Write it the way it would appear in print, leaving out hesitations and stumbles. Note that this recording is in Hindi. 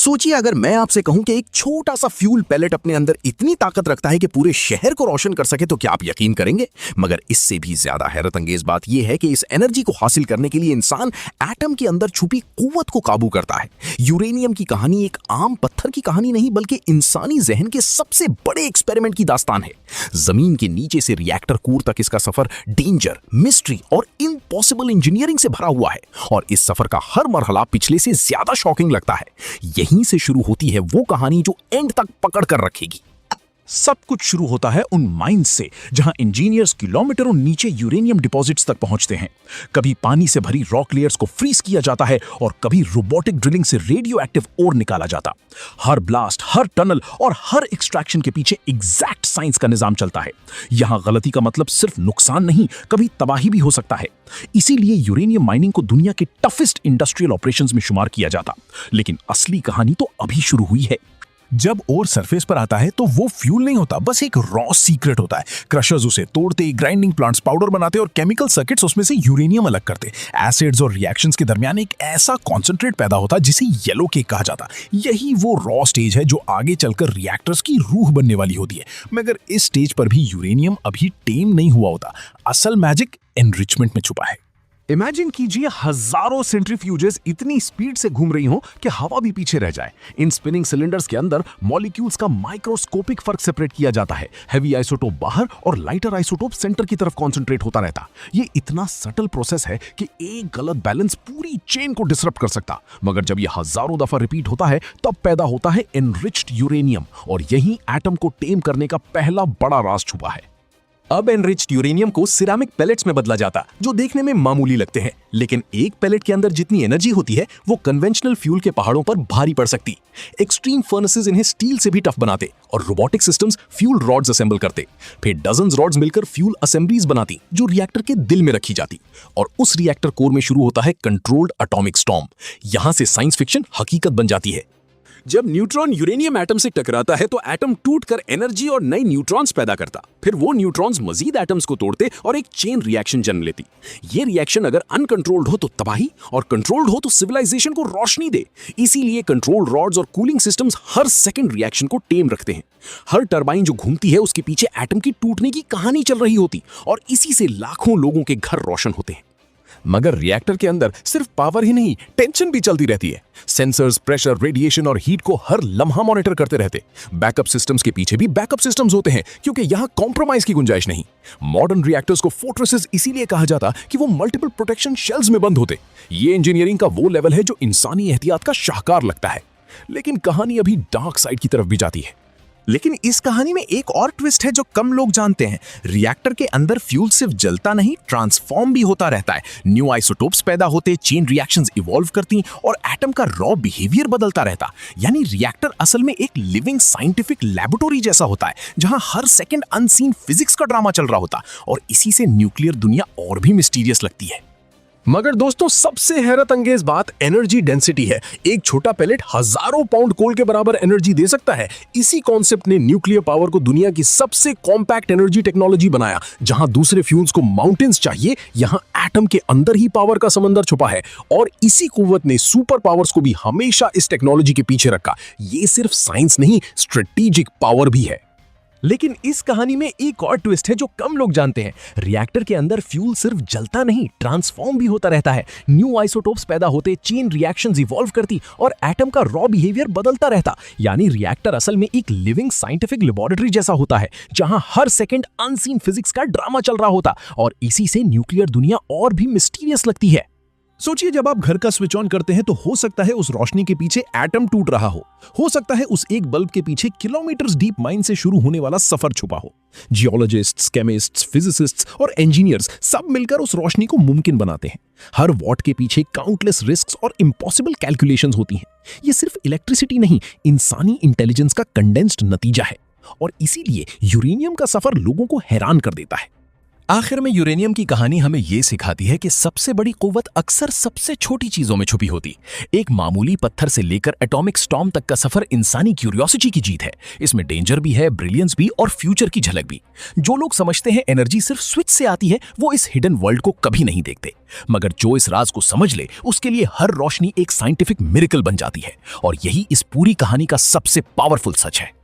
सोचिए अगर मैं आपसे कहूं कि एक छोटा सा फ्यूल पैलेट अपने अंदर इतनी ताकत रखता है कि पूरे शहर को रोशन कर सके, तो क्या आप यकीन करेंगे? मगर इससे भी ज्यादा हैरत अंगेज बात यह है कि इस एनर्जी को हासिल करने के लिए इंसान एटम के अंदर छुपी कुव्वत को काबू करता है। यूरेनियम की कहानी एक आम पत्थर की कहानी नहीं, बल्कि इंसानी जहन के सबसे बड़े एक्सपेरिमेंट की दास्तान है। जमीन के नीचे से रिएक्टर कोर तक इसका सफर डेंजर, मिस्ट्री और इम्पॉसिबल इंजीनियरिंग से भरा हुआ है, और इस सफर का हर मरहला पिछले से ज्यादा शॉकिंग लगता है। यहीं से शुरू होती है वो कहानी जो एंड तक पकड़ कर रखेगी। सब कुछ शुरू होता है उन माइंस से जहां इंजीनियर्स किलोमीटरों नीचे यूरेनियम डिपॉजिट्स तक पहुंचते हैं। कभी पानी से भरी रॉक लेयर्स को फ्रीज किया जाता है और कभी रोबोटिक ड्रिलिंग से रेडियो एक्टिव ओर निकाला जाता। हर ब्लास्ट, हर टनल और हर एक्सट्रैक्शन के पीछे एग्जैक्ट साइंस का निजाम चलता है। यहां गलती का मतलब सिर्फ नुकसान नहीं, कभी तबाही भी हो सकता है। इसीलिए यूरेनियम माइनिंग को दुनिया के टफेस्ट इंडस्ट्रियल ऑपरेशंस में शुमार किया जाता। लेकिन असली कहानी तो अभी शुरू हुई है। जब ओर सरफेस पर आता है तो वो फ्यूल नहीं होता, बस एक रॉ सीक्रेट होता है। क्रशर्स उसे तोड़ते, ग्राइंडिंग प्लांट्स पाउडर बनाते और केमिकल सर्किट्स उसमें से यूरेनियम अलग करते। एसिड्स और रिएक्शंस के दरमियान एक ऐसा कॉन्सेंट्रेट पैदा होता जिसे येलो केक कहा जाता। यही वो रॉ स्टेज है जो आगे चलकर रिएक्टर्स की रूह बनने वाली होती है। मगर इस स्टेज पर भी यूरेनियम अभी टेम नहीं हुआ होता। असल मैजिक एनरिचमेंट में छुपा है। इमेजिन कीजिए हजारों सेंट्रीफ्यूजेस इतनी स्पीड से घूम रही हो कि हवा भी पीछे रह जाए। इन स्पिनिंग सिलेंडर्स के अंदर मॉलिक्यूल्स का माइक्रोस्कोपिक फर्क सेपरेट किया जाता है। हैवी आइसोटोप बाहर और लाइटर आइसोटोप सेंटर की तरफ कॉन्सेंट्रेट होता रहता। ये इतना सटल प्रोसेस है कि एक गलत बैलेंस पूरी चेन को डिसरप्ट कर सकता। मगर जब ये हजारों दफा रिपीट होता है तब पैदा होता है एनरिच्ड यूरेनियम, और यही एटम को टेम करने का पहला बड़ा राज छुपा है। अब एनरिच्ड यूरेनियम को सिरेमिक पेलेट्स में बदला जाता, जो देखने में मामूली लगते हैं, लेकिन एक पेलेट के अंदर जितनी एनर्जी होती है वो कन्वेंशनल फ्यूल के पहाड़ों पर भारी पड़ सकती। एक्सट्रीम फर्नेसेस इन्हें स्टील से भी टफ बनाते और robotic systems fuel rods assemble करते। फिर डजन्स रॉड्स मिलकर फ्यूल असेंबलीज बनाती जो रिएक्टर के दिल में रखी जाती, और उस रिएक्टर कोर में शुरू होता है कंट्रोल्ड एटॉमिक स्टॉर्म। यहां से साइंस फिक्शन हकीकत बन जाती है। जब न्यूट्रॉन यूरेनियम एटम से टकराता है तो एटम टूटकर एनर्जी और नए न्यूट्रॉन्स पैदा करता। फिर वो न्यूट्रॉन्स मजीद एटम्स को तोड़ते और एक चेन रिएक्शन जन्म लेती। ये रिएक्शन अगर अनकंट्रोल्ड हो तो तबाही, और कंट्रोल्ड हो तो सिविलाइजेशन को रोशनी दे। इसीलिए कंट्रोल रॉड्स और कूलिंग सिस्टम्स हर सेकंड रिएक्शन को टेम रखते हैं। हर टरबाइन जो घूमती है उसके पीछे एटम की टूटने की कहानी चल रही होती, और इसी से लाखों लोगों के घर रोशन होते हैं। मगर रिएक्टर के अंदर सिर्फ पावर ही नहीं, टेंशन भी चलती रहती है। सेंसर्स प्रेशर, रेडिएशन और हीट को हर लम्हा मॉनिटर करते रहते। बैकअप सिस्टम्स के पीछे भी बैकअप सिस्टम्स होते हैं, क्योंकि यहां कॉम्प्रोमाइज की गुंजाइश नहीं। मॉडर्न रिएक्टर्स को फोर्ट्रेसेस इसीलिए कहा जाता कि वो मल्टीपल प्रोटेक्शन शेल्स में बंद होते। ये इंजीनियरिंग का वो लेवल है जो इंसानी एहतियात का शाहकार लगता है। लेकिन कहानी अभी डार्क साइड की तरफ भी जाती है। लेकिन इस कहानी में एक और ट्विस्ट है जो कम लोग जानते हैं। रिएक्टर के अंदर फ्यूल सिर्फ जलता नहीं, ट्रांसफॉर्म भी होता रहता है। न्यू आइसोटोप्स पैदा होते, चेन रिएक्शंस इवॉल्व करती और एटम का रॉ बिहेवियर बदलता रहता। यानी रिएक्टर असल में एक लिविंग साइंटिफिक लैबोरेटरी जैसा होता है, जहां हर सेकंड अनसीन फिजिक्स का ड्रामा चल रहा होता, और इसी से न्यूक्लियर दुनिया और भी मिस्टीरियस लगती है। मगर दोस्तों, सबसे हैरत अंगेज बात एनर्जी डेंसिटी है। एक छोटा पैलेट हजारों पाउंड कोल के बराबर एनर्जी दे सकता है। इसी कॉन्सेप्ट ने न्यूक्लियर पावर को दुनिया की सबसे कॉम्पैक्ट एनर्जी टेक्नोलॉजी बनाया। जहां दूसरे फ्यूल्स को माउंटेन्स चाहिए, यहां एटम के अंदर ही पावर का समंदर छुपा है, और इसी कुव्वत ने सुपर पावर्स को भी हमेशा इस टेक्नोलॉजी के पीछे रखा। ये सिर्फ साइंस नहीं, स्ट्रेटेजिक पावर भी है। लेकिन इस कहानी में एक और ट्विस्ट है जो कम लोग जानते हैं। रिएक्टर के अंदर फ्यूल सिर्फ जलता नहीं, ट्रांसफॉर्म भी होता रहता है। न्यू आइसोटोप्स पैदा होते, चेन रिएक्शंस इवॉल्व करती, और एटम का रॉ बिहेवियर बदलता रहता। यानी रिएक्टर असल में एक लिविंग साइंटिफिक लेबोरेटरी जैसा होता है, जहां हर सेकंड अनसीन फिजिक्स का ड्रामा चल रहा होता, और इसी से न्यूक्लियर दुनिया और भी मिस्टीरियस लगती है। सोचिए, जब आप घर का स्विच ऑन करते हैं तो हो सकता है उस रोशनी के पीछे एटम टूट रहा हो सकता है उस एक बल्ब के पीछे किलोमीटर्स डीप माइन से शुरू होने वाला सफर छुपा हो। जियोलॉजिस्ट्स, केमिस्ट्स, फिजिसिस्ट्स और इंजीनियर्स सब मिलकर उस रोशनी को मुमकिन बनाते हैं। हर वॉट के पीछे काउंटलेस रिस्क्स और इम्पॉसिबल कैलकुलेशंस होती हैं। ये सिर्फ इलेक्ट्रिसिटी नहीं, इंसानी इंटेलिजेंस का कंडेंस्ड नतीजा है, और इसीलिए यूरेनियम का सफर लोगों को हैरान कर देता है। आखिर में यूरेनियम की कहानी हमें यह सिखाती है कि सबसे बड़ी कुव्वत अक्सर सबसे छोटी चीजों में छुपी होती। एक मामूली पत्थर से लेकर एटॉमिक स्टॉर्म तक का सफर इंसानी क्यूरियोसिटी की जीत है। इसमें डेंजर भी है, ब्रिलियंस भी और फ्यूचर की झलक भी। जो लोग समझते हैं एनर्जी सिर्फ स्विच से आती है, वो इस हिडन वर्ल्ड को कभी नहीं देखते। मगर जो इस राज को समझ ले, उसके लिए हर रोशनी एक साइंटिफिक मिरेकल बन जाती है। और यही इस पूरी कहानी का सबसे पावरफुल सच है।